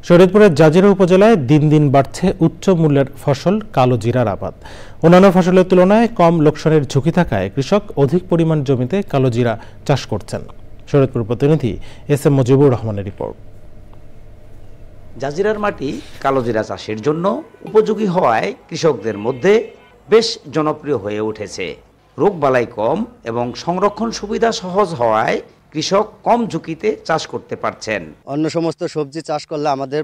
শরীয়তপুরের জাজিরা উপজেলায় দিন দিন বাড়ছে উচ্চ মূল্যের ফসল কালো জিরার আবাদ। অন্যান্য ফসলের তুলনায় কম লোকসানের ঝুঁকি থাকায় কৃষক অধিক পরিমাণ জমিতে কালো জিরা চাষ করছেন। শরীয়তপুর প্রতিনিধি এস এম মুজিবুর রহমানের রিপোর্ট। জাজিরার মাটি কালো জিরা চাষের জন্য উপযোগী হওয়ায় কৃষকদের মধ্যে বেশ জনপ্রিয় হয়ে উঠেছে। রোগবালাই কম এবং সংরক্ষণ সুবিধা সহজ হওয়ায় কৃষক কম ঝুঁকিতে চাষ করতে পারছেন। অন্য সমস্ত সবজি চাষ করলে আমাদের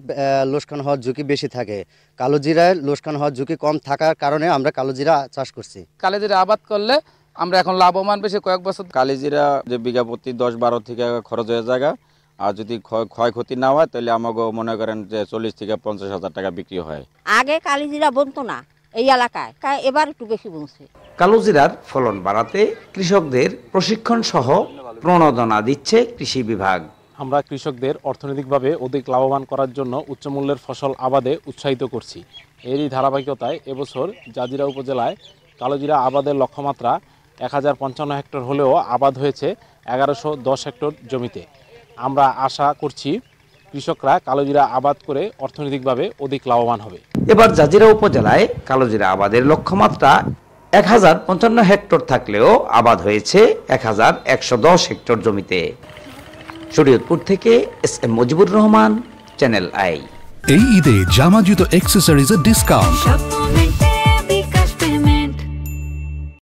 লোকসান হওয়ার ঝুঁকি বেশি থাকে। কালো জিরায় লোকসান হওয়ার ঝুঁকি কম থাকার কারণে আমরা কালো জিরা চাষ করছি। কালো জিরা আবাদ করলে আমরা এখন লাভবান বেশি কয়েক বছর। কালো জিরা যে বিঘা প্রতি 10-12 থেকে খরচ হয়ে যায়, আর যদি ক্ষয়ক্ষতি না হয় তাহলে আমাকে মনে করেন যে 40 থেকে 50 হাজার টাকা বিক্রি হয়। আগে কালো জিরা বনতো না এই এলাকায়, এবার একটু বেশি বনছে। কালো জিরার ফলন বাড়াতে কৃষকদের প্রশিক্ষণ সহ প্রণোদনা দিচ্ছে কৃষি বিভাগ। আমরা কৃষকদের অর্থনৈতিকভাবে অধিক লাভবান করার জন্য উচ্চমূল্যের ফসল আবাদে উৎসাহিত করছি। এরই ধারাবাহিকতায় এবছর জাজিরা উপজেলায় কালোজিরা আবাদের লক্ষ্যমাত্রা 1055 হেক্টর হলেও আবাদ হয়েছে 1110 হেক্টর জমিতে। আমরা আশা করছি কৃষকরা কালোজিরা আবাদ করে অর্থনৈতিকভাবে অধিক লাভবান হবে। এবার জাজিরা উপজেলায় কালোজিরা আবাদের লক্ষ্যমাত্রা 1055 হেক্টর থাকলেও আবাদ হয়েছে 1110 হেক্টর জমিতে। শরীয়তপুর থেকে S M Mujibur Rahman, Channel I. এই ঈদে জামা জুতো অ্যাক্সেসরিজের ডিসকাউন্ট।